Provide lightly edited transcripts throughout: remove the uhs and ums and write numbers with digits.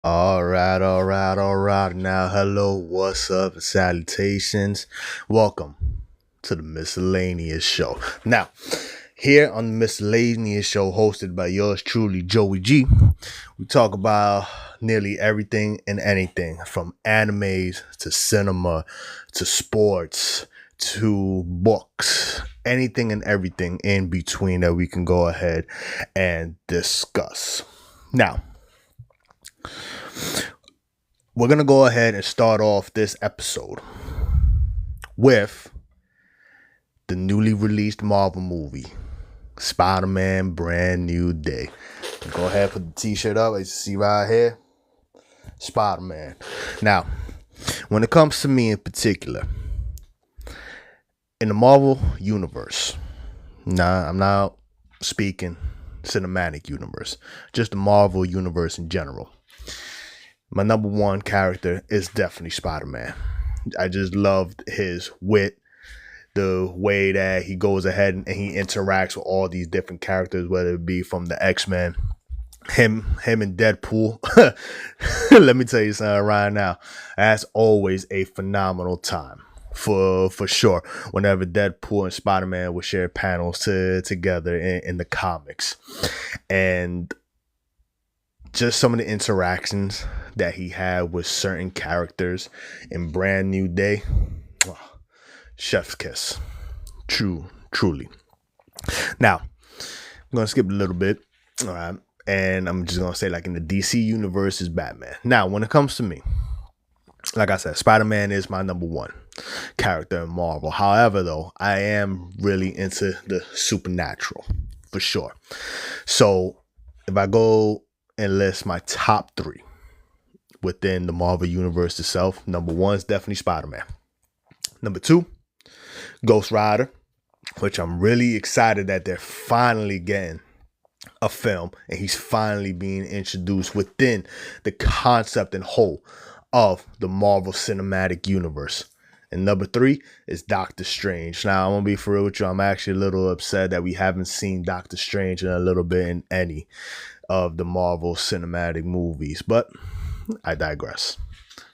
All right. Now, hello, what's up, and salutations. Welcome to the Miscellaneous Show. Now, here on the Miscellaneous Show, hosted by yours truly, Joey G, we talk about nearly everything and anything from animes to cinema to sports to books, anything and everything in between that we can go ahead and discuss. Now, we're going to go ahead and start off this episode with the newly released Marvel movie, Spider-Man Brand New Day. Go ahead, put the t-shirt up, as you see right here. Spider-Man. Now, when it comes to me in particular, in the Marvel universe, I'm not speaking cinematic universe, just the Marvel universe in general. My number one character is definitely Spider-Man. I just loved his wit, the way that he goes ahead and he interacts with all these different characters, whether it be from the X-Men, him and Deadpool. Let me tell you something right now. That's always a phenomenal time. For sure, whenever Deadpool and Spider-Man would share panels together in the comics. And just some of the interactions that he had with certain characters in Brand New Day, chef's kiss. Truly. Now, I'm going to skip a little bit, all right, and I'm just going to say, like, in the DC universe is Batman. Now, when it comes to me, like I said, Spider-Man is my number one character in Marvel. However, though, I am really into the supernatural, for sure. So, if I go and list my top three within the Marvel universe itself, number one is definitely Spider-Man. Number two, Ghost Rider, which I'm really excited that they're finally getting a film and he's finally being introduced within the concept and whole of the Marvel Cinematic Universe. And number three is Doctor Strange. Now, I'm going to be for real with you. I'm actually a little upset that we haven't seen Doctor Strange in a little bit in any of the Marvel Cinematic movies, but I digress.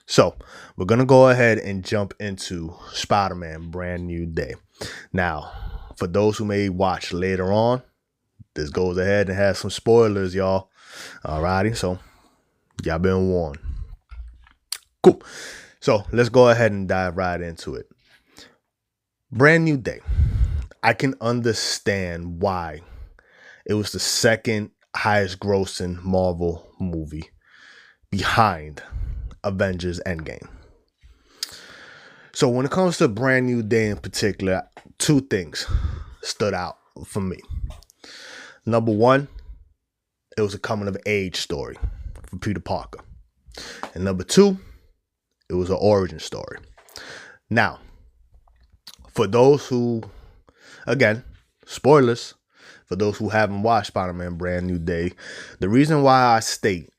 So, we're going to go ahead and jump into Spider-Man Brand New Day. Now, for those who may watch later on, this goes ahead and has some spoilers, y'all. Alrighty, so y'all been warned. Cool. So, let's go ahead and dive right into it. Brand New Day. I can understand why it was the second highest grossing Marvel movie behind Avengers Endgame. So when it comes to Brand New Day in particular, two things stood out for me. Number one, it was a coming of age story for Peter Parker. And number two, it was an origin story. Now, for those who, again, spoilers, for those who haven't watched Spider-Man Brand New Day, the reason why I state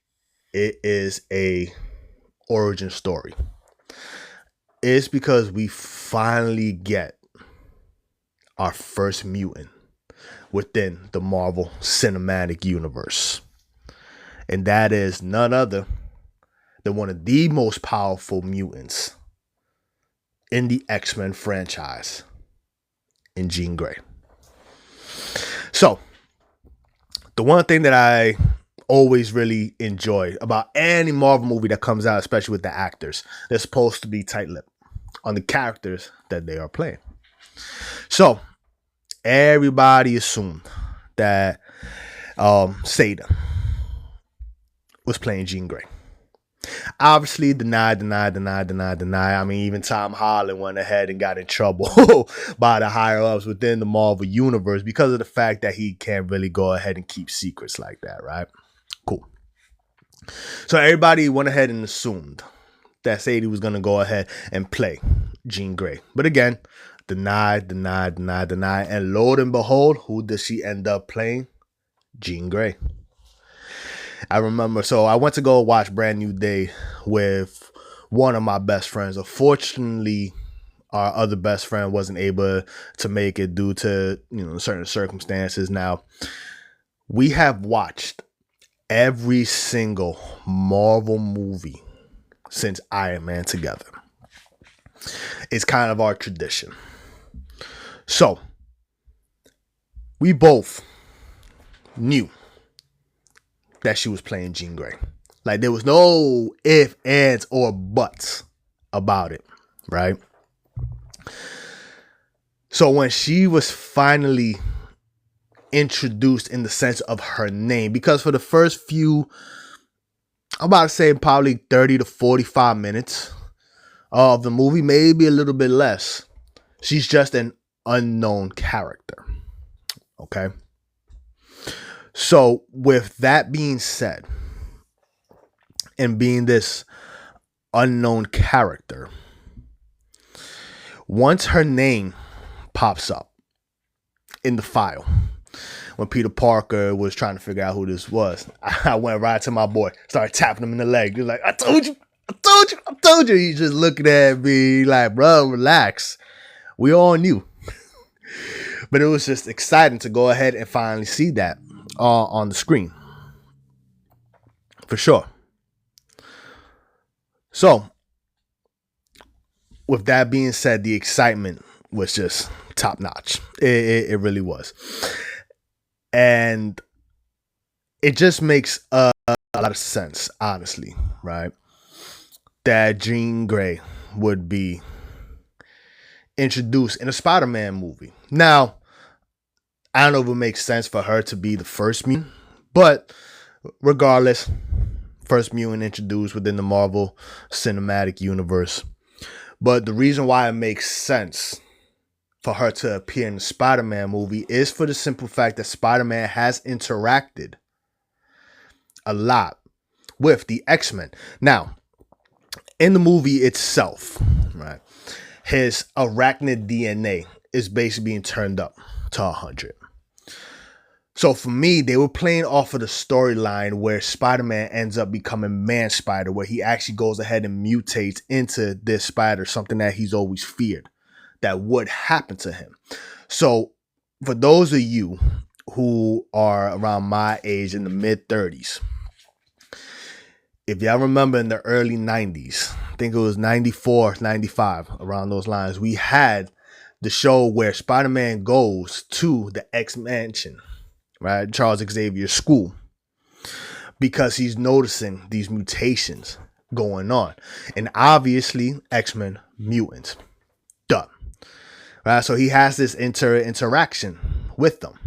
it is a origin story is because we finally get our first mutant within the Marvel Cinematic Universe. And that is none other than one of the most powerful mutants in the X-Men franchise, in Jean Grey. So, the one thing that I always really enjoy about any Marvel movie that comes out, especially with the actors, they're supposed to be tight-lipped on the characters that they are playing. So, everybody assumed that Sada was playing Jean Grey. Obviously, deny. I mean, even Tom Holland went ahead and got in trouble by the higher ups within the Marvel universe because of the fact that he can't really go ahead and keep secrets like that, right? Cool. So everybody went ahead and assumed that Sadie was going to go ahead and play Jean Grey. But again, deny. And lo and behold, who does she end up playing? Jean Grey. I remember, so I went to go watch Brand New Day with one of my best friends. Unfortunately, our other best friend wasn't able to make it due to, certain circumstances. Now, we have watched every single Marvel movie since Iron Man together. It's kind of our tradition. So, we both knew that she was playing Jean Grey. Like, there was no ifs, ands, or buts about it, right? So when she was finally introduced in the sense of her name, because for the first few, I'm about to say probably 30 to 45 minutes of the movie, maybe a little bit less, she's just an unknown character. Okay? So with that being said, and being this unknown character, once her name pops up in the file, when Peter Parker was trying to figure out who this was, I went right to my boy, started tapping him in the leg. He was like, I told you. He's just looking at me like, bro, relax. We all knew. But it was just exciting to go ahead and finally see that on the screen. For sure. So, with that being said, the excitement was just top notch. It really was. And it just makes a lot of sense, honestly, right? That Jean Grey would be introduced in a Spider-Man movie. Now, I don't know if it makes sense for her to be the first mutant, but regardless, first mutant introduced within the Marvel Cinematic Universe. But the reason why it makes sense for her to appear in the Spider-Man movie is for the simple fact that Spider-Man has interacted a lot with the X-Men. Now, in the movie itself, right, his arachnid DNA is basically being turned up to 100. So for me, they were playing off of the storyline where Spider-Man ends up becoming Man-Spider, where he actually goes ahead and mutates into this spider, something that he's always feared that would happen to him. So for those of you who are around my age in the mid-30s, if y'all remember in the early 90s, I think it was 94, 95, around those lines, we had the show where Spider-Man goes to the X-Mansion, right? Charles Xavier's school, because he's noticing these mutations going on. And obviously, X-Men mutants. Duh. Right? So he has this interaction with them.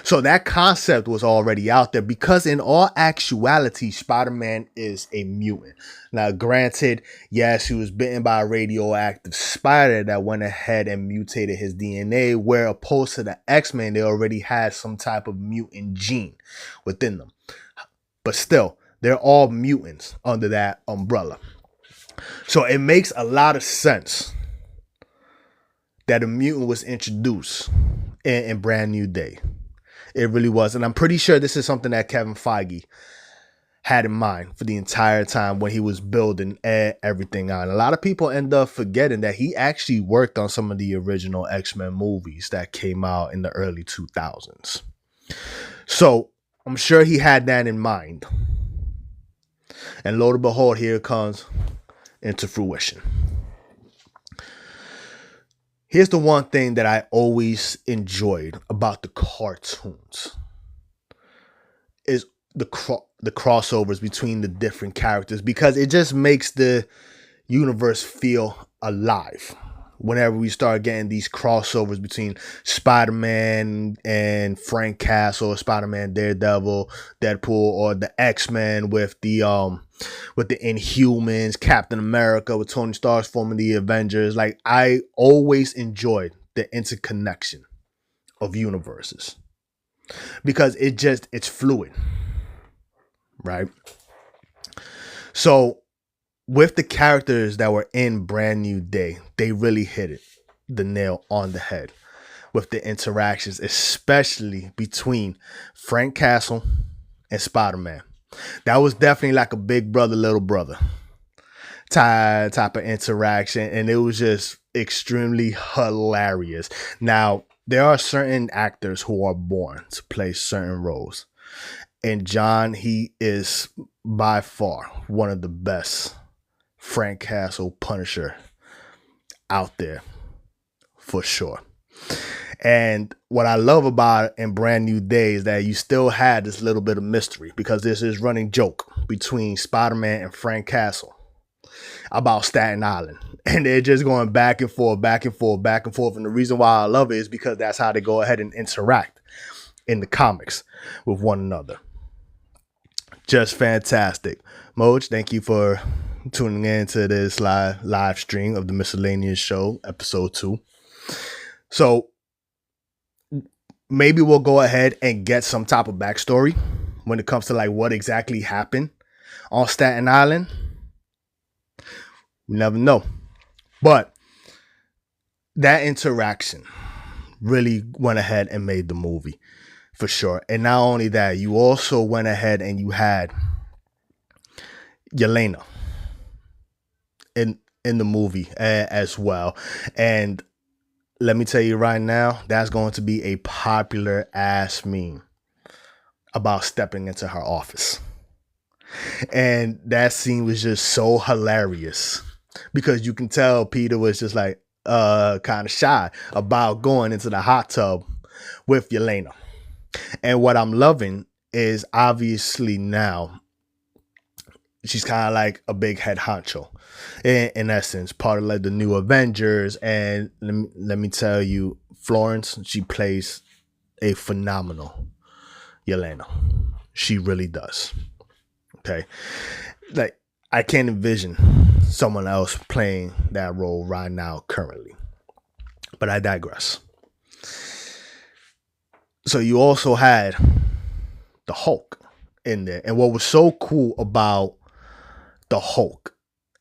So that concept was already out there, because in all actuality, Spider-Man is a mutant. Now, granted, yes, he was bitten by a radioactive spider that went ahead and mutated his DNA, where opposed to the X-Men, they already had some type of mutant gene within them. But still, they're all mutants under that umbrella. So it makes a lot of sense that a mutant was introduced in Brand New Day. It really was. And I'm pretty sure this is something that Kevin Feige had in mind for the entire time when he was building everything out. And a lot of people end up forgetting that he actually worked on some of the original X-Men movies that came out in the early 2000s. So I'm sure he had that in mind. And lo and behold, here it comes into fruition. Here's the one thing that I always enjoyed about the cartoons is the crossovers between the different characters, because it just makes the universe feel alive. Whenever we start getting these crossovers between Spider-Man and Frank Castle, Spider-Man, Daredevil, Deadpool, or the X-Men with the Inhumans, Captain America with Tony Stark forming the Avengers. Like, I always enjoyed the interconnection of universes, because it's fluid, right? So with the characters that were in Brand New Day, they really hit the nail on the head with the interactions, especially between Frank Castle and Spider-Man. That was definitely like a big brother, little brother type of interaction, and it was just extremely hilarious. Now, there are certain actors who are born to play certain roles, And John, he is by far one of the best Frank Castle Punisher out there, for sure. And what I love about it in Brand New Day is that you still had this little bit of mystery, because there's this running joke between Spider-Man and Frank Castle about Staten Island. And they're just going back and forth, back and forth, back and forth. And the reason why I love it is because that's how they go ahead and interact in the comics with one another. Just fantastic. Moj, thank you for tuning in to this live stream of the Miscellaneous Show, episode 2. So maybe we'll go ahead and get some type of backstory when it comes to like what exactly happened on Staten Island. We never know. But that interaction really went ahead and made the movie, for sure. And not only that, you also went ahead and you had Yelena in the movie as well. And let me tell you right now, that's going to be a popular ass meme about stepping into her office. And that scene was just so hilarious, because you can tell Peter was just like kind of shy about going into the hot tub with Yelena. And what I'm loving is obviously now she's kind of like a big head honcho in essence, part of like the new Avengers. And let me tell you, Florence, she plays a phenomenal Yelena. She really does. Okay. Like, I can't envision someone else playing that role right now currently. But I digress. So you also had the Hulk in there. And what was so cool about the Hulk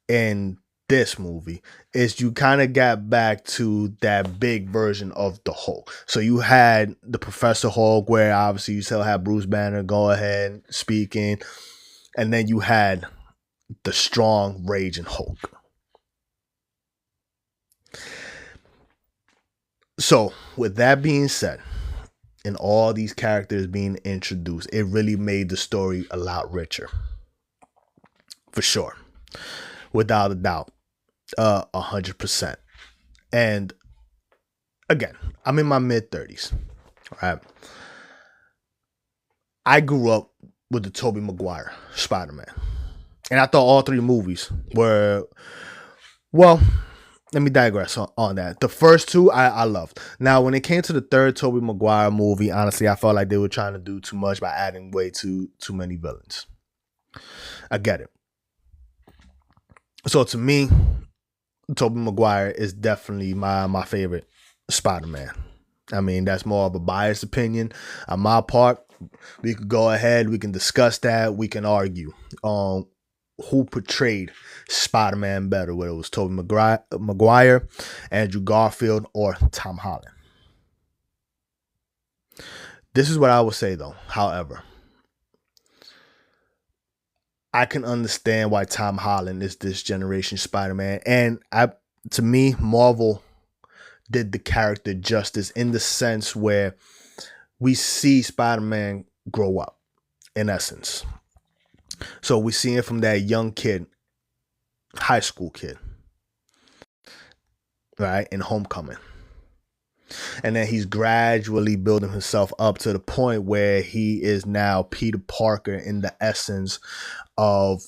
in this movie is you kind of got back to that big version of the Hulk. So you had the Professor Hulk, where obviously you still had Bruce Banner go ahead speaking. And then you had the strong, raging Hulk. So, with that being said, and all these characters being introduced, it really made the story a lot richer. For sure. Without a doubt. 100%. And again, I'm in my mid-30s. Right? I grew up with the Tobey Maguire Spider-Man. And I thought all 3 movies were, well, let me digress on that. The first 2 I loved. Now, when it came to the third Tobey Maguire movie, honestly, I felt like they were trying to do too much by adding way too many villains. I get it. So to me, Tobey Maguire is definitely my favorite Spider-Man. I mean, that's more of a biased opinion on my part. We could go ahead, we can discuss that, we can argue on who portrayed Spider-Man better, whether it was Tobey Maguire, Andrew Garfield, or Tom Holland. This is what I would say, though. However, I can understand why Tom Holland is this generation Spider-Man. And to me, Marvel did the character justice in the sense where we see Spider-Man grow up, in essence. So we see it from that young kid, high school kid, right, in Homecoming. And then he's gradually building himself up to the point where he is now Peter Parker in the essence of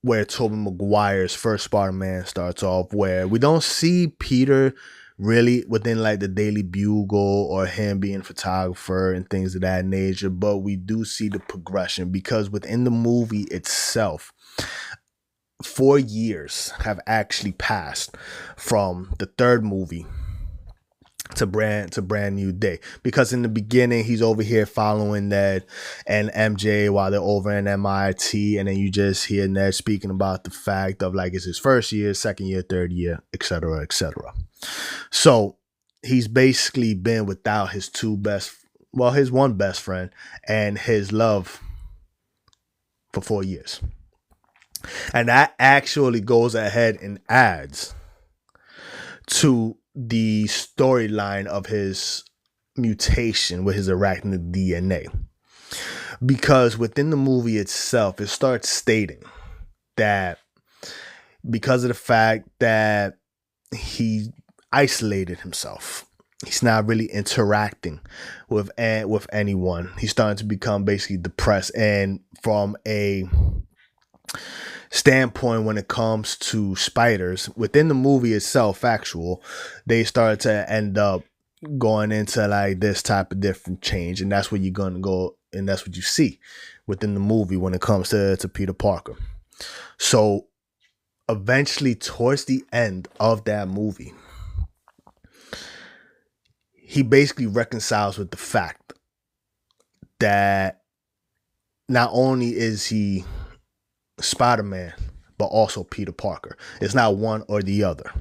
where Tobey Maguire's first Spider-Man starts off, where we don't see Peter really within like the Daily Bugle or him being a photographer and things of that nature, but we do see the progression, because within the movie itself, 4 years have actually passed from the third movie to brand new day. Because in the beginning, he's over here following Ned and MJ while they're over in MIT, and then you just hear Ned speaking about the fact of like it's his first year, second year, third year, etc., etc. So he's basically been without his his one best friend and his love for 4 years. And that actually goes ahead and adds to the storyline of his mutation with his arachnid DNA. because within the movie itself, it starts stating that because of the fact that he isolated himself, he's not really interacting with anyone. He's starting to become basically depressed, and from a standpoint when it comes to spiders within the movie itself, they start to end up going into like this type of different change, and that's where you're gonna go, and that's what you see within the movie when it comes to Peter Parker. So eventually, towards the end of that movie, he basically reconciles with the fact that not only is he Spider-Man, but also Peter Parker. It's not one or the other.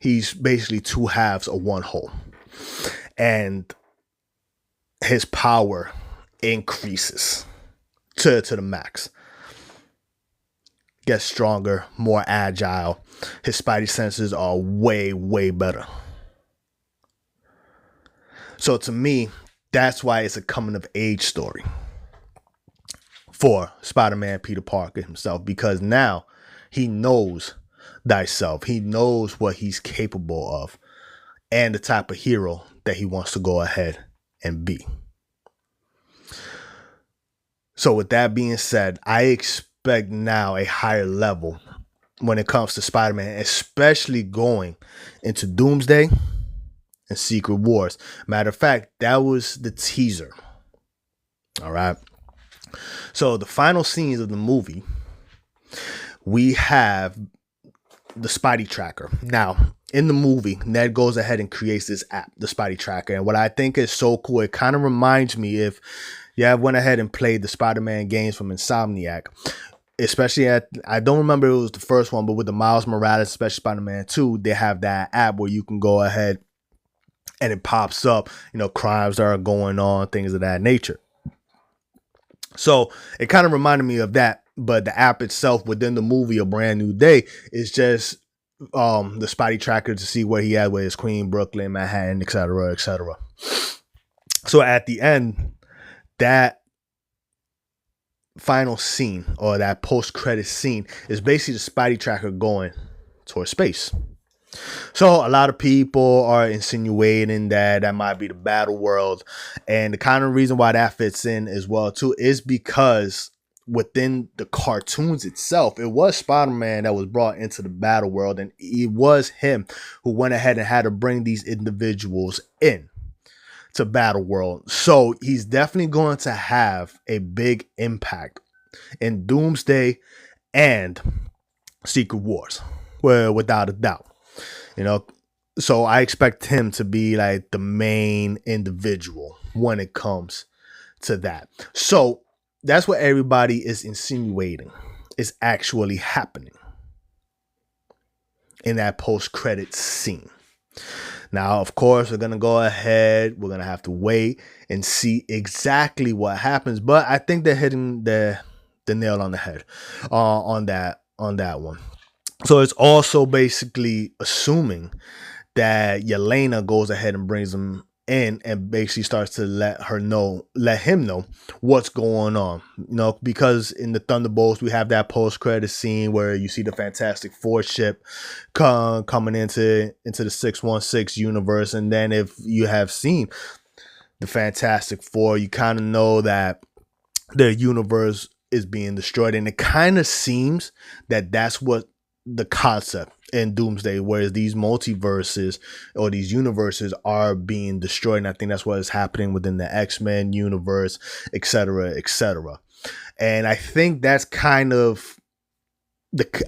He's basically two halves of one whole. And his power increases to the max. Gets stronger, more agile. His spidey senses are way, way better. So to me, that's why it's a coming of age story for Spider-Man Peter Parker himself, because now he knows thyself. He knows what he's capable of and the type of hero that he wants to go ahead and be. So with that being said, I expect now a higher level when it comes to Spider-Man, especially going into Doomsday and Secret Wars. Matter of fact, that was the teaser. All right. So the final scenes of the movie, we have the Spidey Tracker. Now, in the movie, Ned goes ahead and creates this app, the Spidey Tracker. And what I think is so cool, it kind of reminds me if you have went ahead and played the Spider-Man games from Insomniac, especially I don't remember it was the first one, but with the Miles Morales, especially Spider-Man 2, they have that app where you can go ahead and it pops up, crimes that are going on, things of that nature. So it kind of reminded me of that, but the app itself within the movie A Brand New Day is just the Spidey Tracker to see where he at with his Queen, Brooklyn, Manhattan, etc., etc. So at the end, that final scene or that post-credit scene is basically the Spidey Tracker going towards space. So a lot of people are insinuating that might be the battle world, and the kind of reason why that fits in as well too is because within the cartoons itself, it was Spider-Man that was brought into the battle world, and it was him who went ahead and had to bring these individuals in to battle world. So he's definitely going to have a big impact in Doomsday and Secret Wars, well, without a doubt. So I expect him to be like the main individual when it comes to that. So that's what everybody is insinuating is actually happening in that post-credit scene. Now, of course, we're going to go ahead. We're going to have to wait and see exactly what happens. But I think they're hitting the nail on the head on that one. So it's also basically assuming that Yelena goes ahead and brings him in and basically starts to let him know what's going on. Because in the Thunderbolts, we have that post-credit scene where you see the Fantastic Four ship coming into the 616 universe. And then if you have seen the Fantastic Four, you kind of know that their universe is being destroyed. And it kind of seems that that's what the concept in Doomsday, whereas these multiverses or these universes are being destroyed. And I think that's what is happening within the X-Men universe, etc., etc. And I think that's kind of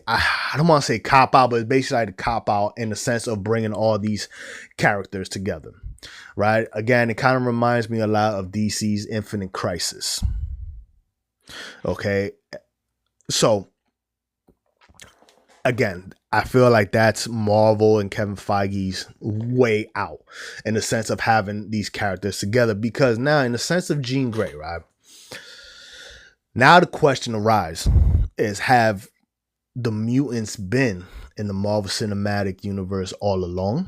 I don't want to say cop out, but it's basically like the cop out in the sense of bringing all these characters together, right? Again, it kind of reminds me a lot of DC's Infinite Crisis. Okay. So again, I feel like that's Marvel and Kevin Feige's way out in the sense of having these characters together. Because now, in the sense of Jean Grey, right? Now the question arises is, have the mutants been in the Marvel Cinematic Universe all along?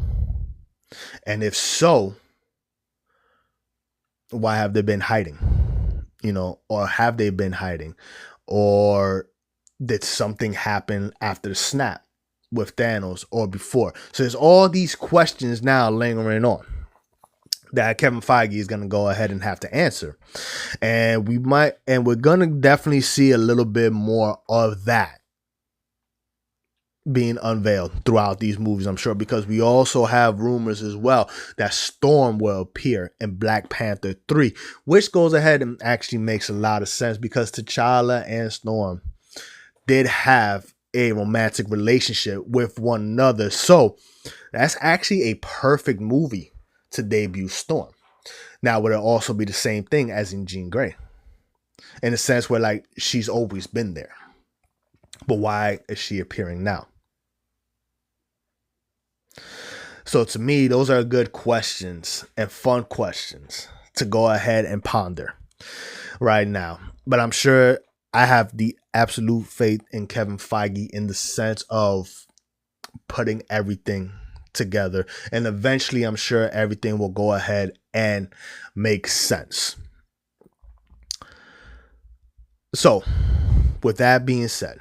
And if so, why have they been hiding? or have they been hiding? Or did something happen after the snap with Thanos or before? So there's all these questions now lingering on that Kevin Feige is going to go ahead and have to answer. And we're going to definitely see a little bit more of that being unveiled throughout these movies, I'm sure, because we also have rumors as well that Storm will appear in Black Panther 3, which goes ahead and actually makes a lot of sense because T'Challa and Storm did have a romantic relationship with one another. So that's actually a perfect movie to debut Storm. Now, would it also be the same thing as in Jean Grey? In a sense where, like, she's always been there. But why is she appearing now? So to me, those are good questions and fun questions to go ahead and ponder right now. But I'm sure I have the absolute faith in Kevin Feige in the sense of putting everything together. And eventually, I'm sure everything will go ahead and make sense. So, with that being said,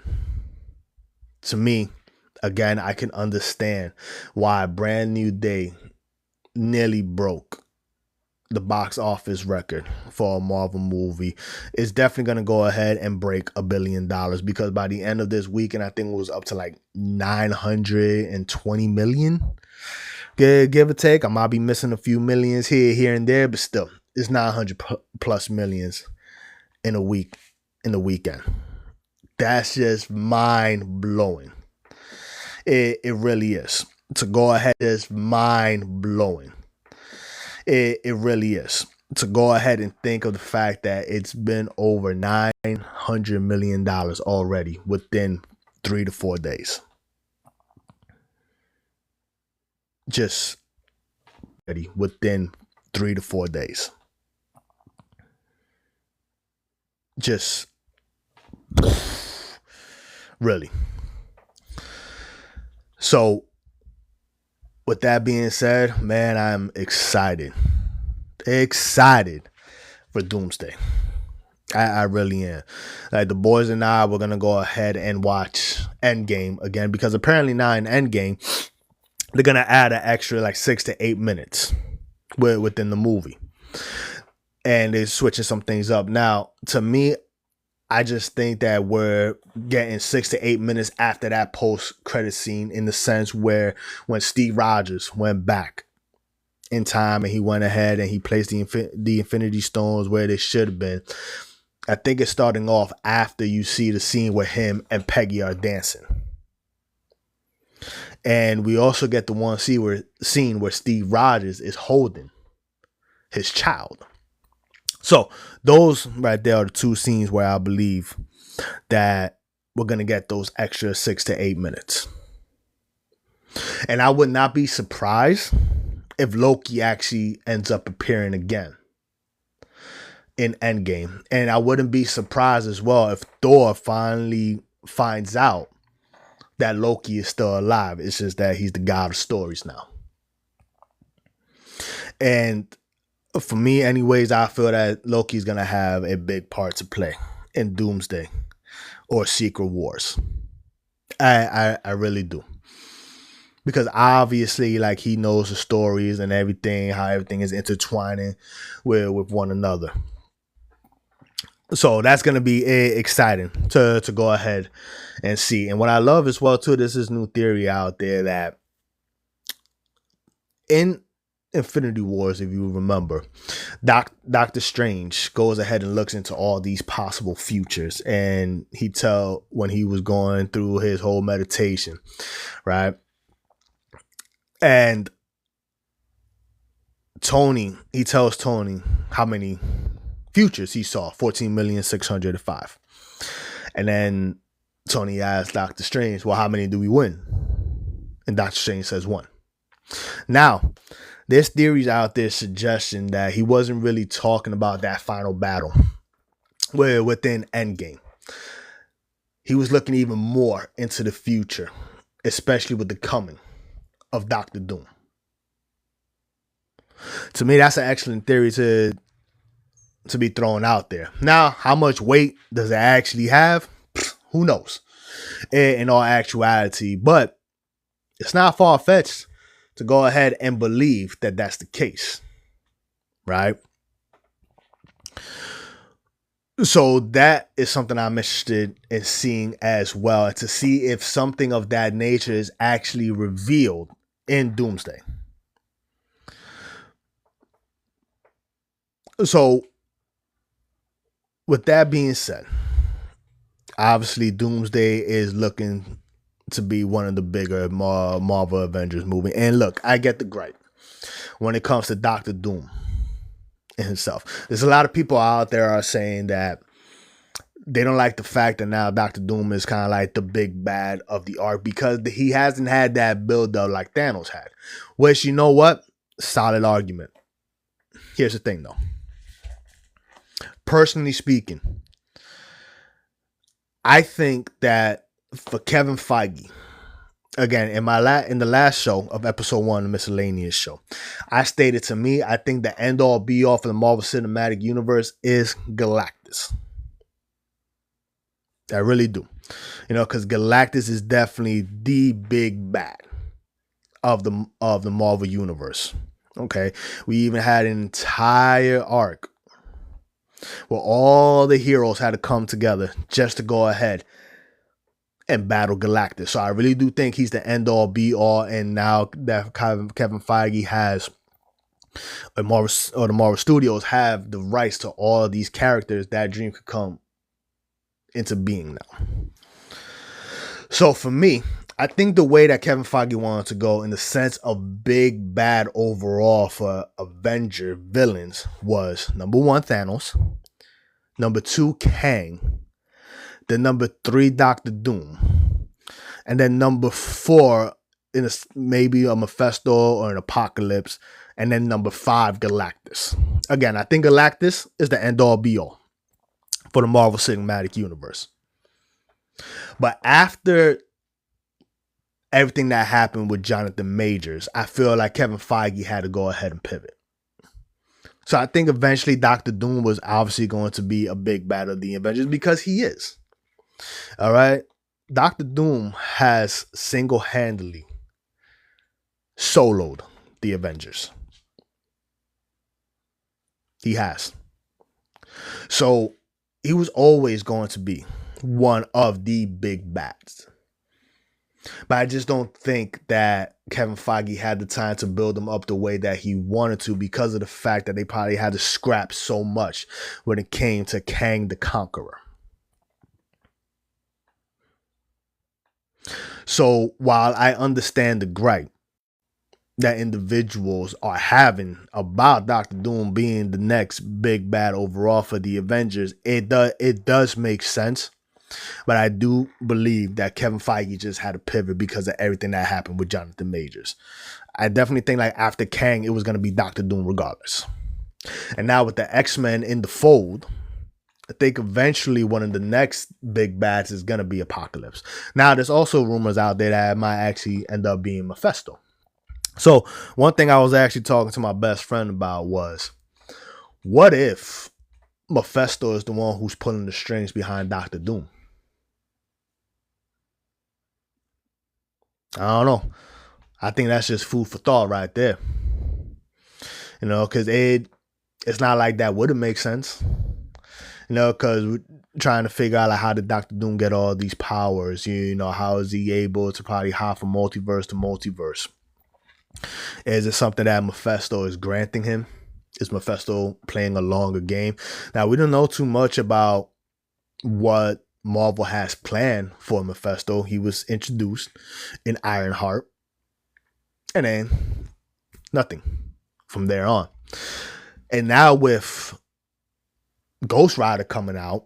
to me, again, I can understand why Brand New Day nearly broke the box office record for a Marvel movie. It's definitely going to go ahead and break $1 billion because by the end of this weekend, I think it was up to like 920 million. Give or take. I might be missing a few millions here and there, but still, it's 900 plus millions in a week, in the weekend. That's just mind blowing. It really is. To go ahead is mind blowing. It really is. To go ahead and think of the fact that it's been over $900 million already within 3 to 4 days. Just within 3 to 4 days. Just really. So, with that being said, man, I'm excited for Doomsday. I really am. Like, the boys and I, we're gonna go ahead and watch Endgame again because apparently now in Endgame they're gonna add an extra like 6 to 8 minutes within the movie, and they're switching some things up. Now, to me, I just think that we're getting 6 to 8 minutes after that post-credit scene in the sense where when Steve Rogers went back in time and he went ahead and he placed the Infinity Stones where they should have been. I think it's starting off after you see the scene where him and Peggy are dancing. And we also get the one scene where Steve Rogers is holding his child. So those right there are the two scenes where I believe that we're going to get those extra 6 to 8 minutes. And I would not be surprised if Loki actually ends up appearing again in Endgame. And I wouldn't be surprised as well if Thor finally finds out that Loki is still alive. It's just that he's the god of stories now. And for me, anyways, I feel that Loki's going to have a big part to play in Doomsday or Secret Wars. I really do. Because obviously, like, he knows the stories and everything, how everything is intertwining with one another. So that's going to be exciting to go ahead and see. And what I love as well, too, this is new theory out there that in Infinity Wars, if you remember, Doctor Strange goes ahead and looks into all these possible futures. And when he was going through his whole meditation, right? And he tells Tony how many futures he saw, 14,605,000. And then Tony asks Doctor Strange, well, how many do we win? And Doctor Strange says 1. Now, there's theories out there suggesting that he wasn't really talking about that final battle within Endgame. He was looking even more into the future, especially with the coming of Doctor Doom. To me, that's an excellent theory to to be thrown out there. Now, how much weight does it actually have? Who knows? In all actuality, but it's not far-fetched to go ahead and believe that that's the case, right? So that is something I'm interested in seeing as well, to see if something of that nature is actually revealed in Doomsday. So with that being said, obviously Doomsday is looking to be one of the bigger Marvel Avengers movie. And look, I get the gripe when it comes to Doctor Doom himself. There's a lot of people out there are saying that they don't like the fact that now Doctor Doom is kind of like the big bad of the arc because he hasn't had that build up like Thanos had. Which, you know what? Solid argument. Here's the thing though. Personally speaking, I think that for Kevin Feige, again, in the last show of episode 1 of the Miscellaneous Show, I stated to me, I think the end all be all for the Marvel Cinematic Universe is Galactus. I really do. Because Galactus is definitely the big bad of the Marvel Universe. Okay. We even had an entire arc where all the heroes had to come together just to go ahead and battle Galactus. So I really do think he's the end all be all. And now that Kevin Feige has, the Marvel Studios have the rights to all of these characters, that dream could come into being now. So for me, I think the way that Kevin Feige wanted to go in the sense of big bad overall for Avenger villains was number 1, Thanos, number 2, Kang, then number 3, Doctor Doom, and then number 4, maybe a Mephisto or an Apocalypse, and then number 5, Galactus. Again, I think Galactus is the end all be all for the Marvel Cinematic Universe. But after everything that happened with Jonathan Majors, I feel like Kevin Feige had to go ahead and pivot. So I think eventually Doctor Doom was obviously going to be a big bad of the Avengers because he is. All right. Doctor Doom has single-handedly soloed the Avengers. He has. So he was always going to be one of the big bats. But I just don't think that Kevin Feige had the time to build them up the way that he wanted to because of the fact that they probably had to scrap so much when it came to Kang the Conqueror. So while I understand the gripe that individuals are having about Doctor Doom being the next big bad overall for the Avengers, it does make sense. But I do believe that Kevin Feige just had to pivot because of everything that happened with Jonathan Majors. I definitely think like after Kang, it was going to be Doctor Doom regardless. And now with the X-Men in the fold, I think eventually one of the next big bads is going to be Apocalypse. Now, there's also rumors out there that it might actually end up being Mephisto. So one thing I was actually talking to my best friend about was, what if Mephisto is the one who's pulling the strings behind Doctor Doom? I don't know. I think that's just food for thought right there. Because it's not like that wouldn't make sense. Because we're trying to figure out like, how did Doctor Doom get all these powers? How is he able to probably hop from multiverse to multiverse? Is it something that Mephisto is granting him? Is Mephisto playing a longer game? Now, we don't know too much about what Marvel has planned for Mephisto. He was introduced in Ironheart, and then nothing from there on. And now with Ghost Rider coming out,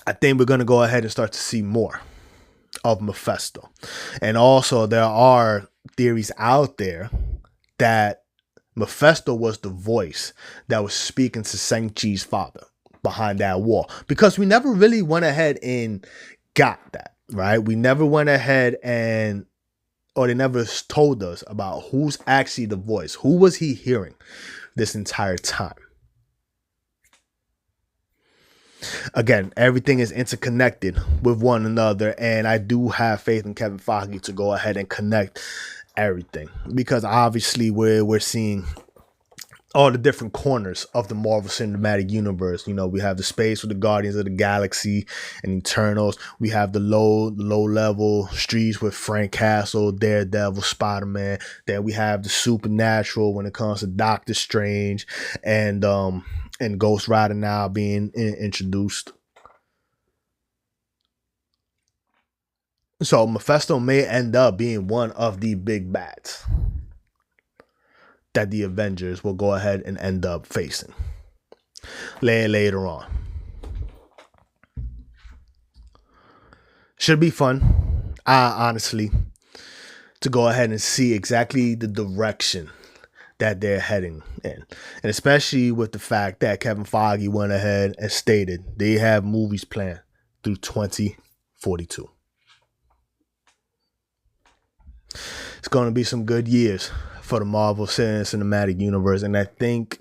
I think we're going to go ahead and start to see more of Mephisto. And also there are theories out there that Mephisto was the voice that was speaking to Shang-Chi's father behind that wall, because we never really went ahead and got that, right? We never went ahead or they never told us about who's actually the voice. Who was he hearing this entire time? Again, everything is interconnected with one another, and I do have faith in Kevin Feige to go ahead and connect everything, because obviously we're seeing all the different corners of the Marvel Cinematic Universe. You know, we have the space with the Guardians of the Galaxy and Eternals. We have the low level streets with Frank Castle, Daredevil, Spider-Man. Then we have the supernatural when it comes to Doctor Strange and Ghost Rider now being introduced. So Mephisto may end up being one of the big bats that the Avengers will go ahead and end up facing later on. Should be fun, honestly, to go ahead and see exactly the direction that they're heading in. And especially with the fact that Kevin Feige went ahead and stated they have movies planned through 2042. It's going to be some good years for the Marvel Cinematic Universe. And I think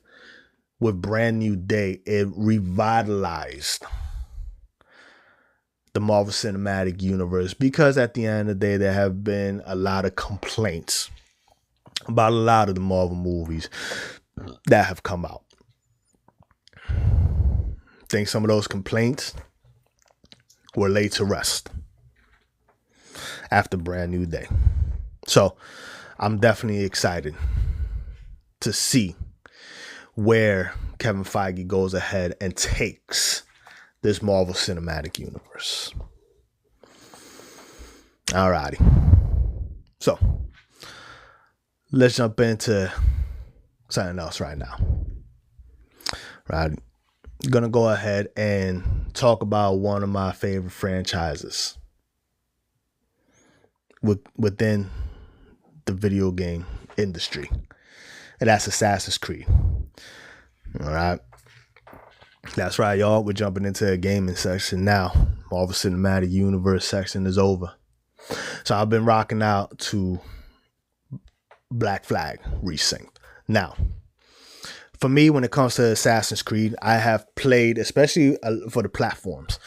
with Brand New Day, it revitalized the Marvel Cinematic Universe, because at the end of the day, there have been a lot of complaints about a lot of the Marvel movies that have come out. I think some of those complaints were laid to rest after Brand New Day. So I'm definitely excited to see where Kevin Feige goes ahead and takes this Marvel Cinematic Universe. Alrighty. So let's jump into something else right now. Right. I'm gonna go ahead and talk about one of my favorite franchises within the video game industry, and that's Assassin's Creed. All right. That's right, y'all. We're jumping into a gaming section now. Marvel Cinematic Universe section is over. So I've been rocking out to Black Flag Resync. Now, for me, when it comes to Assassin's Creed, I have played, especially for the platforms,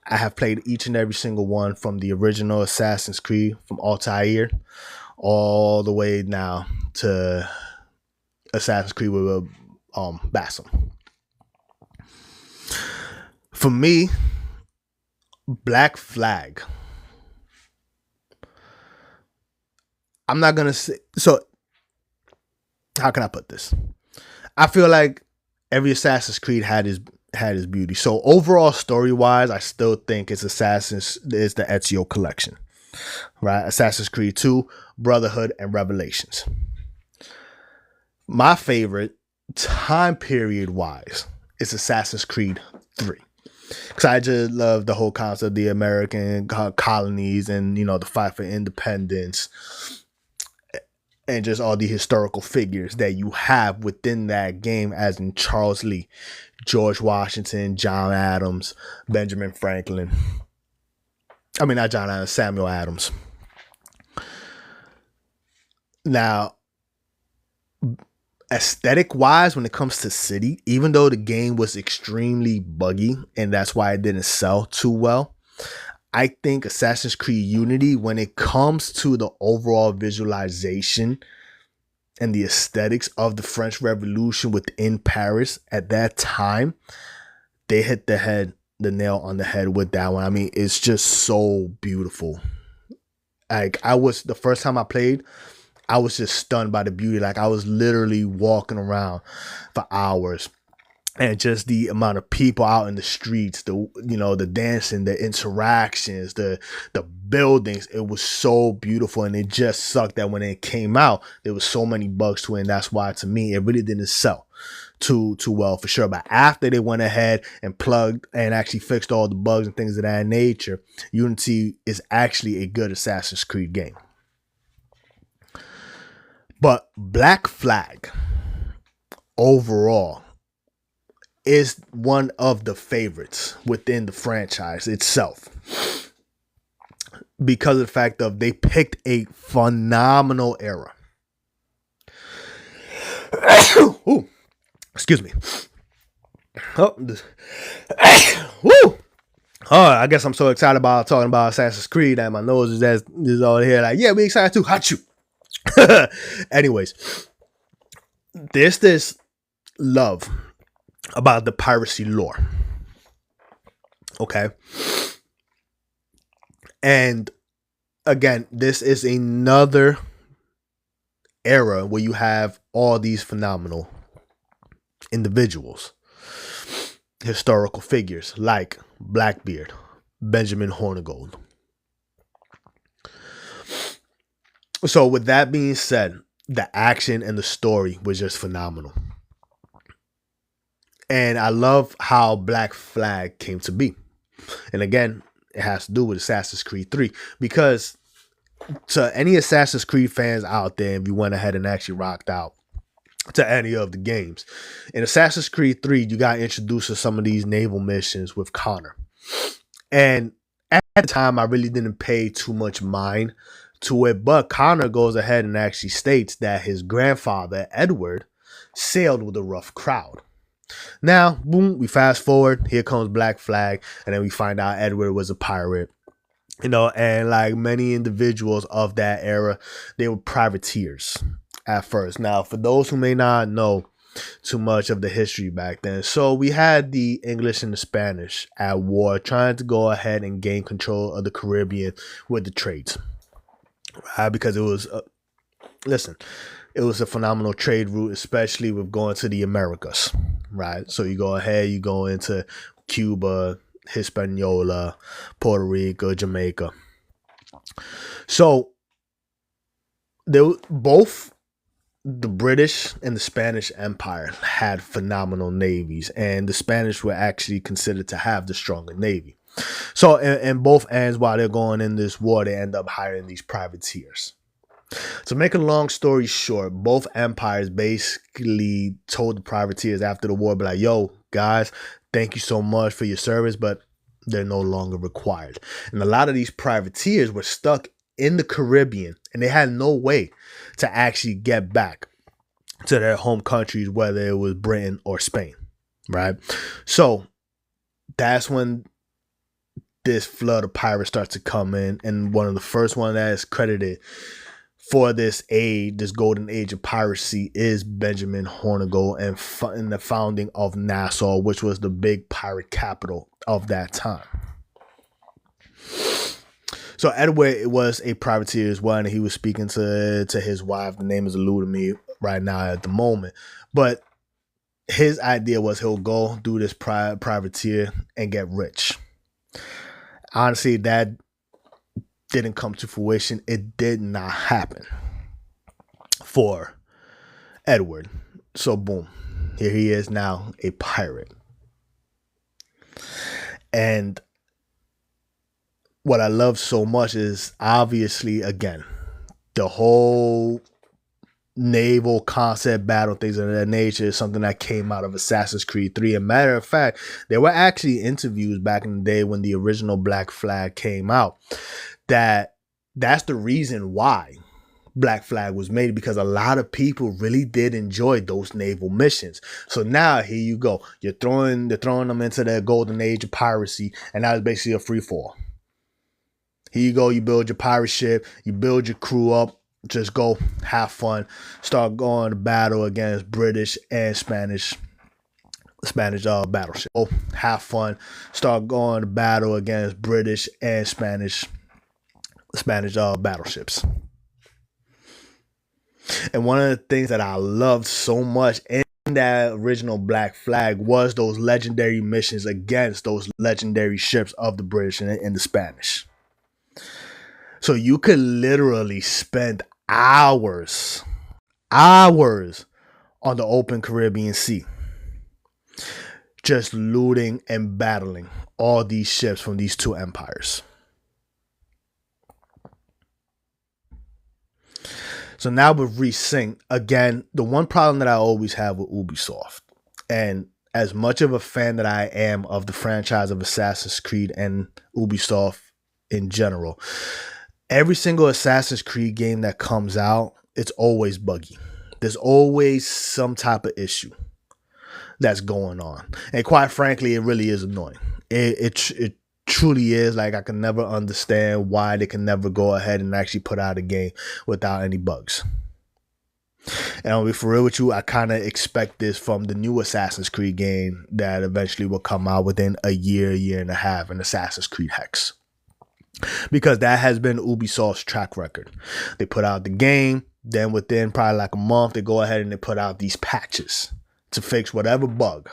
I have played each and every single one from the original Assassin's Creed, from Altair, all the way now to Assassin's Creed with Basim. For me, Black Flag, I'm not gonna say, so how can I put this? I feel like every Assassin's Creed had his beauty. So overall, story wise, I still think it's the Ezio collection, right? Assassin's Creed 2, Brotherhood, and Revelations. My favorite time period wise is Assassin's Creed 3. Because I just love the whole concept of the American colonies and, you know, the fight for independence and just all the historical figures that you have within that game, as in Charles Lee, George Washington, John Adams, Benjamin Franklin. I mean, not John Adams, Samuel Adams. Now, aesthetic wise, when it comes to city, even though the game was extremely buggy and that's why it didn't sell too well, I think Assassin's Creed Unity, when it comes to the overall visualization and the aesthetics of the French Revolution within Paris at that time, they hit the nail on the head with that one. I mean, it's just so beautiful. Like, the first time I played, I was just stunned by the beauty. Like, I was literally walking around for hours, and just the amount of people out in the streets, the dancing, the interactions, the buildings, it was so beautiful. And it just sucked that when it came out, there was so many bugs to it, and that's why, to me, it really didn't sell too well, for sure. But after they went ahead and plugged and actually fixed all the bugs and things of that nature, Unity is actually a good Assassin's Creed game. But Black Flag overall is one of the favorites within the franchise itself, because of the fact of they picked a phenomenal era. Ooh, excuse me. Oh, woo! Oh, I guess I'm so excited about talking about Assassin's Creed that my nose is all here. Like, yeah, we excited too. Hot you. Anyways, there's this love about the piracy lore. Okay. And again, this is another era where you have all these phenomenal individuals, historical figures like Blackbeard, Benjamin Hornigold. So with that being said, the action and the story was just phenomenal. And I love how Black Flag came to be. And again, it has to do with Assassin's Creed 3 because to any Assassin's Creed fans out there, if you went ahead and actually rocked out to any of the games, in Assassin's Creed 3, you got introduced to some of these naval missions with Connor. And at the time, I really didn't pay too much mind to it, but Connor goes ahead and actually states that his grandfather, Edward, sailed with a rough crowd. Now, boom, we fast forward, here comes Black Flag, and then we find out Edward was a pirate. And like many individuals of that era, they were privateers at first. Now, for those who may not know too much of the history back then, so we had the English and the Spanish at war trying to go ahead and gain control of the Caribbean with the trades, right? Because it was, it was a phenomenal trade route, especially with going to the Americas, right? So you go ahead, you go into Cuba, Hispaniola, Puerto Rico, Jamaica. So both the British and the Spanish Empire had phenomenal navies, and the Spanish were actually considered to have the stronger navy. So in both ends, while they're going in this war, they end up hiring these privateers. To make a long story short, both empires basically told the privateers after the war, be like, yo, guys, thank you so much for your service, but they're no longer required. And a lot of these privateers were stuck in the Caribbean, and they had no way to actually get back to their home countries, whether it was Britain or Spain, right? So that's when this flood of pirates starts to come in, and one of the first one that is credited for this golden age of piracy is Benjamin Hornigold and the founding of Nassau, which was the big pirate capital of that time. So Edward was a privateer as well, and he was speaking to his wife. The name is eluding me right now at the moment. But his idea was he'll go do this privateer and get rich. Honestly, that didn't come to fruition. It did not happen for Edward. So boom, here he is now, a pirate. And what I love so much is obviously, again, the whole naval concept battle, things of that nature, is something that came out of Assassin's Creed 3. As a matter of fact, there were actually interviews back in the day when the original Black Flag came out that's the reason why Black Flag was made, because a lot of people really did enjoy those naval missions. So now here you go, they're throwing them into the golden age of piracy, and now it's basically a free fall. Here you go, you build your pirate ship, you build your crew up, just go have fun, start going to battle against British and Spanish battleship. Oh, have fun, start going to battle against British and Spanish battleships. And one of the things that I loved so much in that original Black Flag was those legendary missions against those legendary ships of the British and the Spanish. So you could literally spend hours on the open Caribbean Sea, just looting and battling all these ships from these two empires. So now with Resync, again, the one problem that I always have with Ubisoft, and as much of a fan that I am of the franchise of Assassin's Creed and Ubisoft in general, every single Assassin's Creed game that comes out, it's always buggy. There's always some type of issue. that's going on. And quite frankly, it really is annoying. It truly is. Like, I can never understand why they can never go ahead and actually put out a game without any bugs. And I'll be for real with you, I kind of expect this from the new Assassin's Creed game that eventually will come out within a year and a half, an Assassin's Creed Hex. Because that has been Ubisoft's track record. They put out the game, then within probably like a month, they go ahead and they put out these patches to fix whatever bug.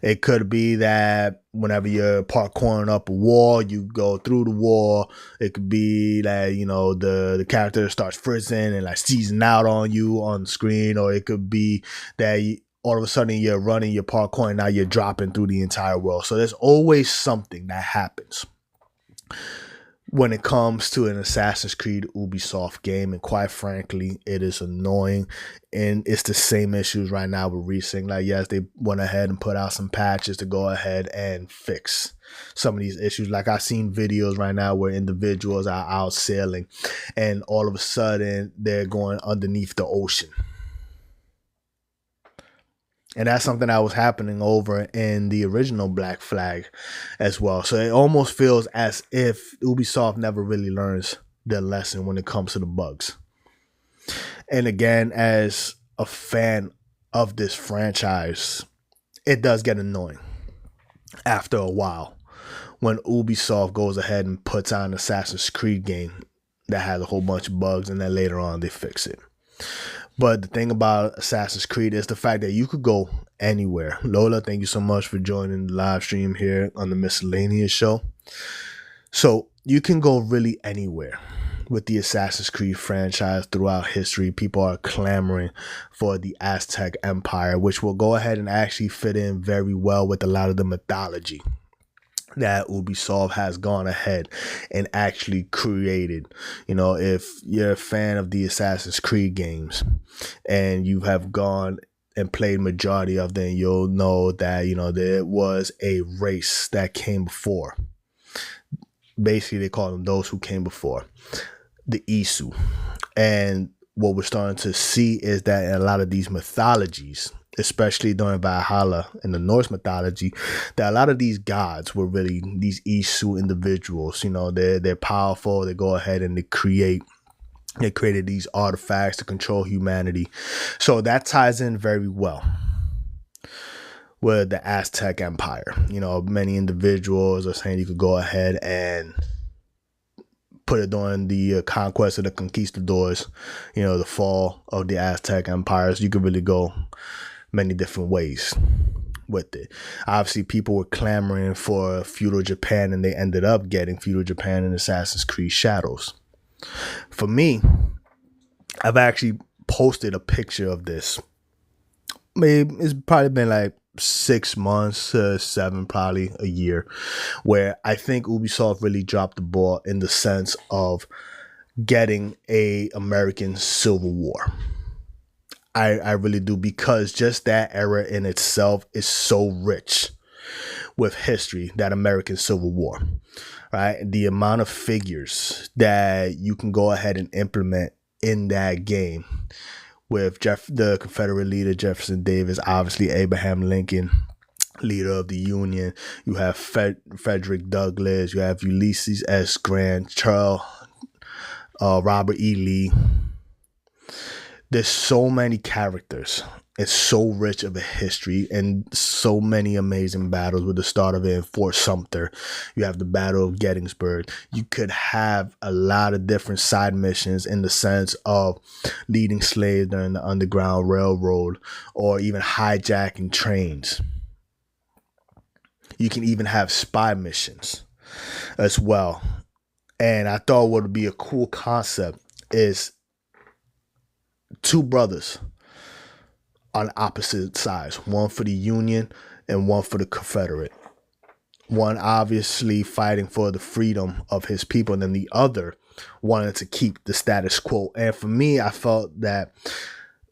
It could be that whenever you're parkouring up a wall, you go through the wall. It could be that, you know, the character starts frizzing and like seizing out on you on the screen. Or it could be that all of a sudden you're running your parkour and now you're dropping through the entire world. So there's always something that happens when it comes to an Assassin's Creed Ubisoft game, and quite frankly, it is annoying. And it's the same issues right now with Resync. Like, yes, they went ahead and put out some patches to go ahead and fix some of these issues. Like, I've seen videos right now where individuals are out sailing and all of a sudden they're going underneath the ocean. And that's something that was happening over in the original Black Flag as well. So it almost feels as if Ubisoft never really learns their lesson when it comes to the bugs. And again, as a fan of this franchise, it does get annoying after a while when Ubisoft goes ahead and puts out an Assassin's Creed game that has a whole bunch of bugs and then later on they fix it. But the thing about Assassin's Creed is the fact that you could go anywhere. Lola, thank you so much for joining the live stream here on the Miscellaneous Show. So you can go really anywhere with the Assassin's Creed franchise throughout history. People are clamoring for the Aztec Empire, which will go ahead and actually fit in very well with a lot of the mythology that Ubisoft has gone ahead and actually created. You know, if you're a fan of the Assassin's Creed games and you have gone and played majority of them, you'll know that, you know, there was a race that came before. Basically, they call them those who came before, the Isu. And what we're starting to see is that in a lot of these mythologies, especially during Valhalla in the Norse mythology, that a lot of these gods were really these Isu individuals. You know, they're powerful. They go ahead and they created these artifacts to control humanity. So that ties in very well with the Aztec Empire. You know, many individuals are saying you could go ahead and put it during the conquest of the conquistadors, you know, the fall of the Aztec empires. You could really go many different ways with it. Obviously, people were clamoring for feudal Japan, and they ended up getting feudal Japan in Assassin's Creed Shadows. For me, I've actually posted a picture of this. Maybe it's probably been like 6 months, 7, probably a year, where I think Ubisoft really dropped the ball in the sense of getting a American Civil War. I really do, because just that era in itself is so rich with history, that American Civil War, right? The amount of figures that you can go ahead and implement in that game with the Confederate leader, Jefferson Davis, obviously Abraham Lincoln, leader of the Union. You have Frederick Douglass, you have Ulysses S. Grant, Charles, Robert E. Lee. There's so many characters. It's so rich of a history and so many amazing battles, with the start of it in Fort Sumter. You have the Battle of Gettysburg. You could have a lot of different side missions in the sense of leading slaves during the Underground Railroad, or even hijacking trains. You can even have spy missions as well. And I thought what would be a cool concept is 2 brothers on opposite sides, one for the Union and one for the Confederate. One obviously fighting for the freedom of his people, and then the other wanted to keep the status quo. And for me, I felt that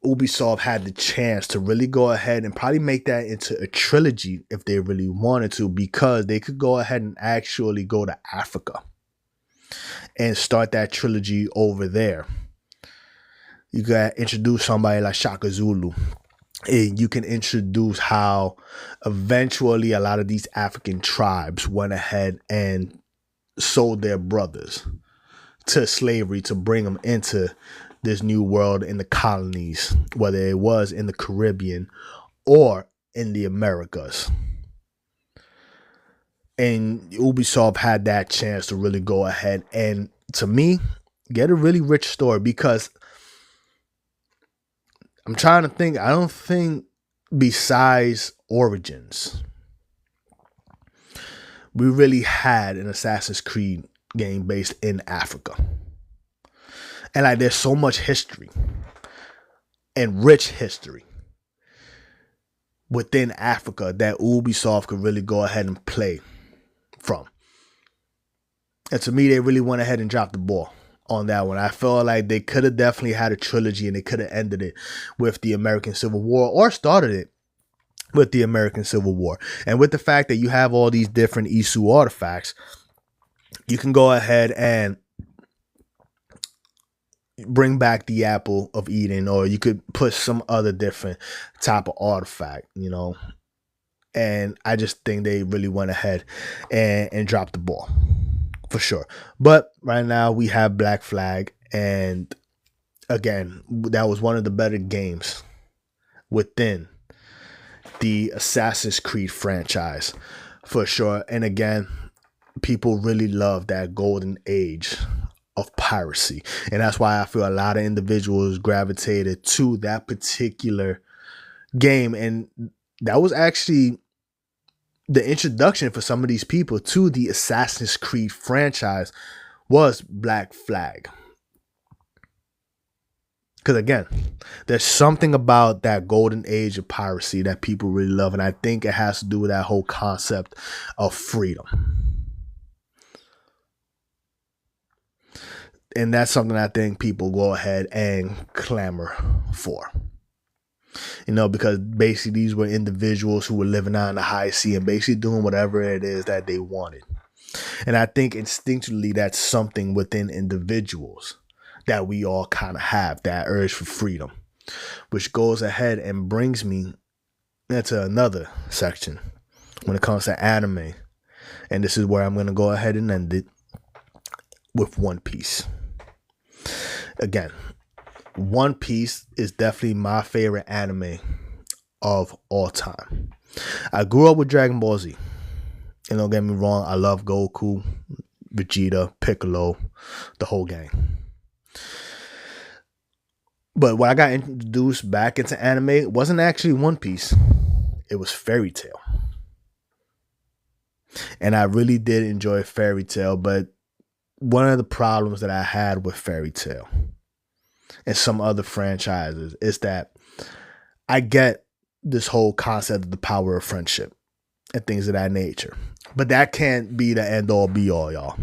Ubisoft had the chance to really go ahead and probably make that into a trilogy if they really wanted to, because they could go ahead and actually go to Africa and start that trilogy over there. You got to introduce somebody like Shaka Zulu And you can introduce how eventually a lot of these African tribes went ahead and sold their brothers to slavery to bring them into this new world in the colonies, whether it was in the Caribbean or in the Americas. And Ubisoft had that chance to really go ahead and, to me, get a really rich story, because I'm trying to think. I don't think besides Origins, we really had an Assassin's Creed game based in Africa. And like, there's so much history and rich history within Africa that Ubisoft could really go ahead and play from. And to me, they really went ahead and dropped the ball on that one. I felt like they could have definitely had a trilogy, and they could have ended it with the American Civil War, or started it with the American Civil War. And with the fact that you have all these different Isu artifacts, you can go ahead and bring back the Apple of Eden, or you could put some other different type of artifact, And I just think they really went ahead and dropped the ball, for sure. But right now we have Black Flag, and again, that was one of the better games within the Assassin's Creed franchise, for sure. And again, people really love that golden age of piracy, and that's why I feel a lot of individuals gravitated to that particular game. And that was actually the introduction for some of these people to the Assassin's Creed franchise, was Black Flag. Because again, there's something about that golden age of piracy that people really love, and I think it has to do with that whole concept of freedom. And that's something I think people go ahead and clamor for. Because basically these were individuals who were living out in the high sea and basically doing whatever it is that they wanted. And I think instinctually that's something within individuals that we all kind of have, that urge for freedom, which goes ahead and brings me into another section when it comes to anime. And this is where I'm going to go ahead and end it with One Piece. Again, One Piece is definitely my favorite anime of all time. I grew up with Dragon Ball Z. And don't get me wrong, I love Goku, Vegeta, Piccolo, the whole gang. But when I got introduced back into anime, it wasn't actually One Piece. It was Fairy Tail. And I really did enjoy Fairy Tail, but one of the problems that I had with Fairy Tail and some other franchises is that I get this whole concept of the power of friendship and things of that nature, but that can't be the end all be all, y'all.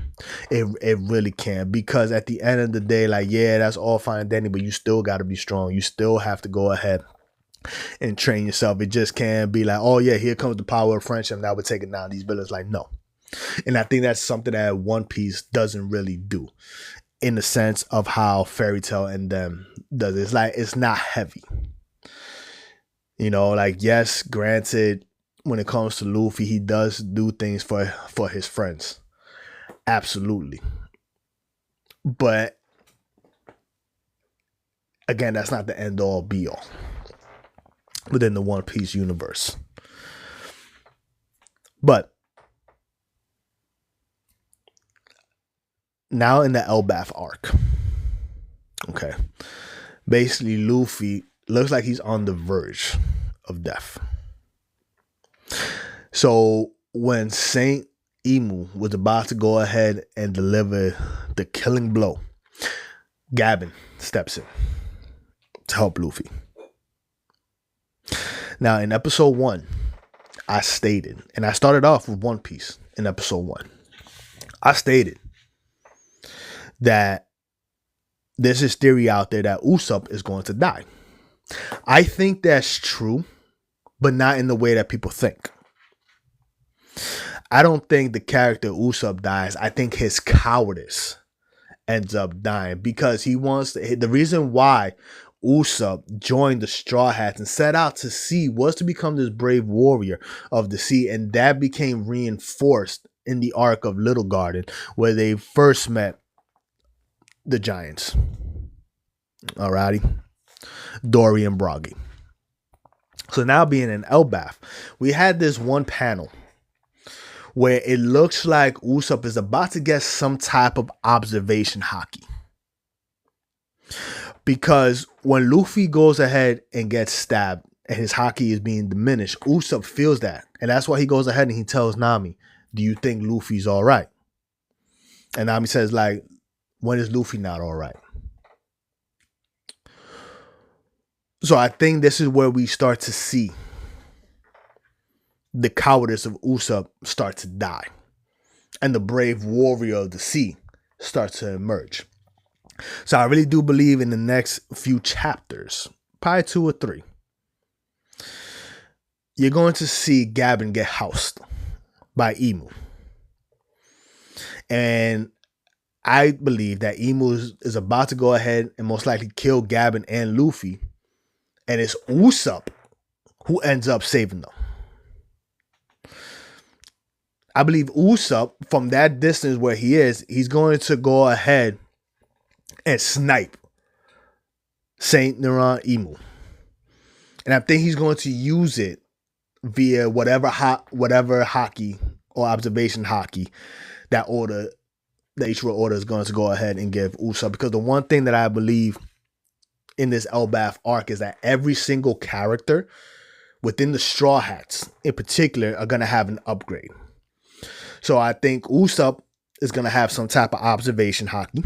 It really can't, because at the end of the day, like, yeah, that's all fine and dandy, but you still got to be strong. You still have to go ahead and train yourself. It just can't be like, oh yeah, here comes the power of friendship, now we're taking down these villains. Like, no. And I think that's something that One Piece doesn't really do, in the sense of how Fairy Tail and them does. It's like, it's not heavy. Like, yes, granted, when it comes to Luffy, he does do things for his friends. Absolutely. But again, that's not the end all be all within the One Piece universe. But now in the Elbaf arc, okay, basically Luffy looks like he's on the verge of death. So when Saint Emu was about to go ahead and deliver the killing blow, Gabin steps in to help Luffy. Now in episode 1, I stated, and I started off with One Piece in episode 1. I stated that there's this theory out there that Usopp is going to die. I think that's true, but not in the way that people think. I don't think the character Usopp dies. I think his cowardice ends up dying, because he wants to, the reason why Usopp joined the Straw Hats and set out to sea was to become this brave warrior of the sea, and that became reinforced in the arc of Little Garden, where they first met the Giants. Alrighty, Dory and Broggy. So now being in Elbaf, we had this one panel where it looks like Usopp is about to get some type of observation haki. Because when Luffy goes ahead and gets stabbed and his haki is being diminished, Usopp feels that. And that's why he goes ahead and he tells Nami, do you think Luffy's all right? And Nami says, like, when is Luffy not all right? So I think this is where we start to see the cowardice of Usopp start to die. And the brave warrior of the sea starts to emerge. So I really do believe in the next few chapters, probably 2 or 3, you're going to see Gabin get housed by Emu. And I believe that Emu is about to go ahead and most likely kill Gabin and Luffy. And it's Usopp who ends up saving them. I believe Usopp, from that distance where he is, he's going to go ahead and snipe Saint Laurent Emu. And I think he's going to use it via whatever haki or observation haki that Ichiro Oda is going to go ahead and give Usopp. Because the one thing that I believe in this Elbaf arc is that every single character within the Straw Hats in particular are going to have an upgrade. So I think Usopp is going to have some type of observation haki,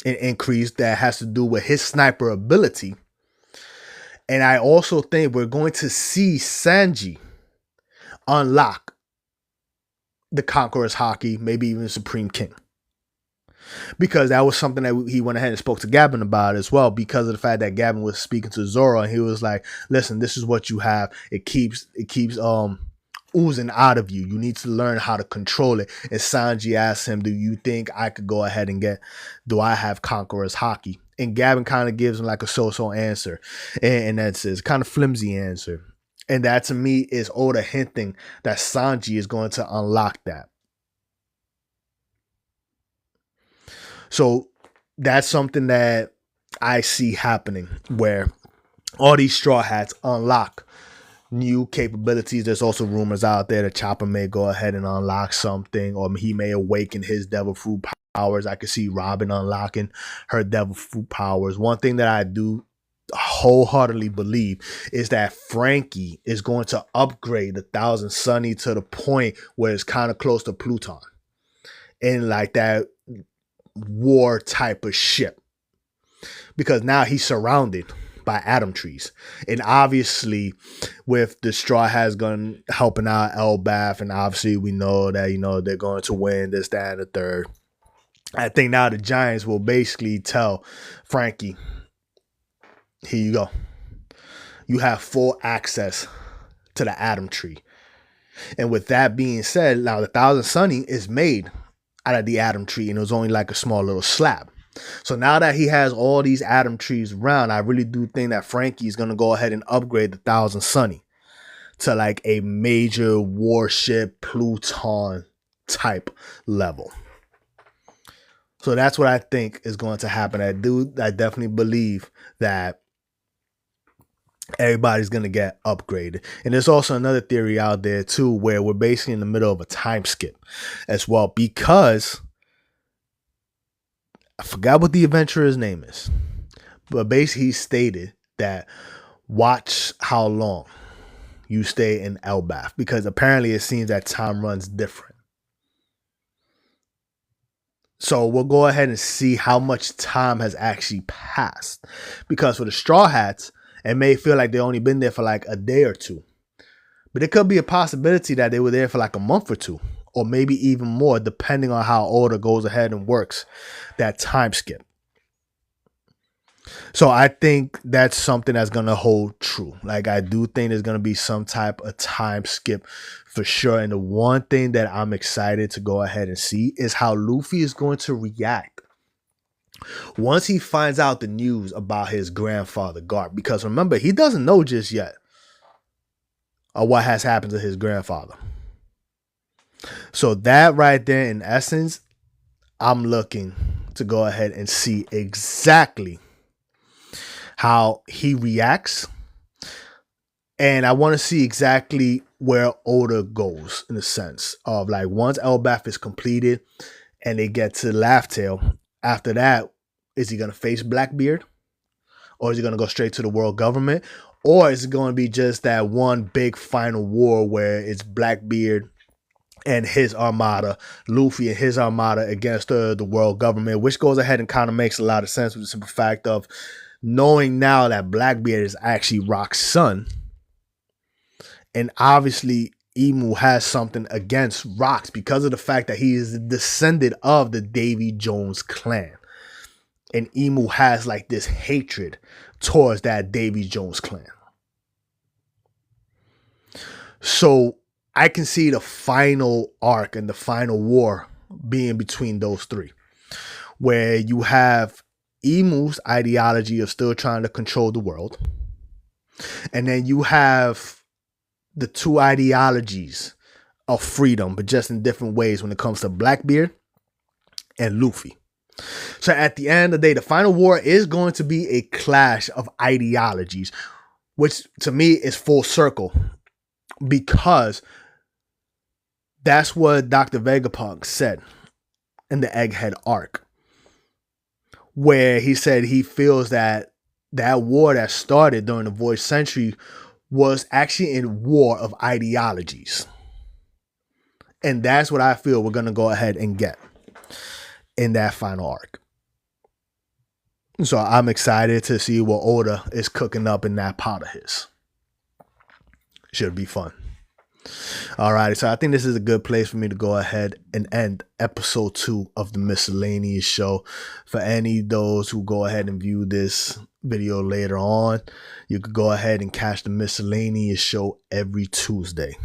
an increase that has to do with his sniper ability. And I also think we're going to see Sanji unlock the Conqueror's haki, maybe even Supreme King. Because that was something that he went ahead and spoke to Gabin about as well, because of the fact that Gabin was speaking to Zoro and he was like, listen, this is what you have. It keeps oozing out of you. You need to learn how to control it. And Sanji asked him, do you think I could go ahead and do I have Conqueror's haki? And Gabin kind of gives him like a so-so answer. And that's his kind of flimsy answer. And that to me is Oda hinting that Sanji is going to unlock that. So that's something that I see happening, where all these Straw Hats unlock new capabilities. There's also rumors out there that Chopper may go ahead and unlock something, or he may awaken his devil fruit powers. I could see Robin unlocking her devil fruit powers. One thing that I do wholeheartedly believe is that Frankie is going to upgrade the Thousand Sunny to the point where it's kind of close to Pluton, and like that war type of ship, because now he's surrounded by atom trees. And obviously with the Straw Hats gun helping out Elbaf, and obviously we know that they're going to win this, that, and the third. I think now the Giants will basically tell Frankie, here you go, you have full access to the atom tree. And with that being said, now the Thousand Sunny is made out of the atom tree, and it was only like a small little slab. So now that he has all these atom trees around, I really do think that Frankie is going to go ahead and upgrade the Thousand Sunny to like a major warship Pluton type level. So that's what I think is going to happen. I definitely believe that everybody's going to get upgraded. And there's also another theory out there too, where we're basically in the middle of a time skip as well, because I forgot what the adventurer's name is, but basically he stated that watch how long you stay in Elbaf, because apparently it seems that time runs different. So we'll go ahead and see how much time has actually passed, because for the Straw Hats, it may feel like they've only been there for like a day or two, but it could be a possibility that they were there for like a month or two, or maybe even more, depending on how Oda goes ahead and works that time skip. So I think that's something that's going to hold true. Like, I do think there's going to be some type of time skip for sure. And the one thing that I'm excited to go ahead and see is how Luffy is going to react Once he finds out the news about his grandfather, Garp, because remember, he doesn't know just yet what has happened to his grandfather. So that right there, in essence, I'm looking to go ahead and see exactly how he reacts. And I want to see exactly where Oda goes, in the sense of, like, once Elbaf is completed and they get to Laugh Tale, after that, is he going to face Blackbeard? Or is he going to go straight to the world government? Or is it going to be just that one big final war where it's Blackbeard and his armada, Luffy and his armada against the world government, which goes ahead and kind of makes a lot of sense with the simple fact of knowing now that Blackbeard is actually Rock's son. And obviously, Emu has something against Rocks because of the fact that he is a descendant of the Davy Jones clan. And Emu has like this hatred towards that Davy Jones clan. So I can see the final arc and the final war being between those three, where you have Emu's ideology of still trying to control the world, and then you have the two ideologies of freedom, but just in different ways when it comes to Blackbeard and Luffy. So at the end of the day, the final war is going to be a clash of ideologies, which to me is full circle, because that's what Dr. Vegapunk said in the Egghead arc, where he said he feels that that war that started during the Void Century was actually a war of ideologies. And that's what I feel we're going to go ahead and get in that final arc. So I'm excited to see what Oda is cooking up in that pot of his. Should be fun. Alrighty, so I think this is a good place for me to go ahead and end episode 2 of the Miscellaneous Show. For any of those who go ahead and view this video later on, you could go ahead and catch the Miscellaneous Show every Tuesday.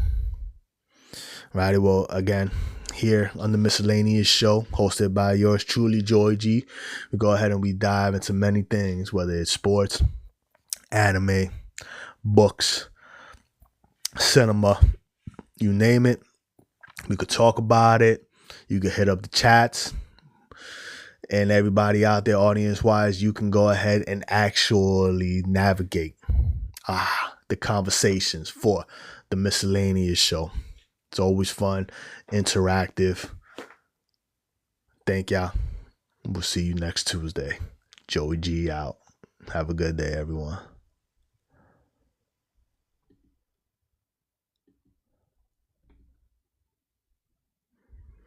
Righty, well, again, here on the Miscellaneous Show, hosted by yours truly, Joy G, we go ahead and we dive into many things, whether it's sports, anime, books, cinema, you name it. We could talk about it. You could hit up the chats. And everybody out there, audience-wise, you can go ahead and actually navigate the conversations for the Miscellaneous Show. It's always fun, interactive. Thank y'all. We'll see you next Tuesday. Joey G out. Have a good day, everyone.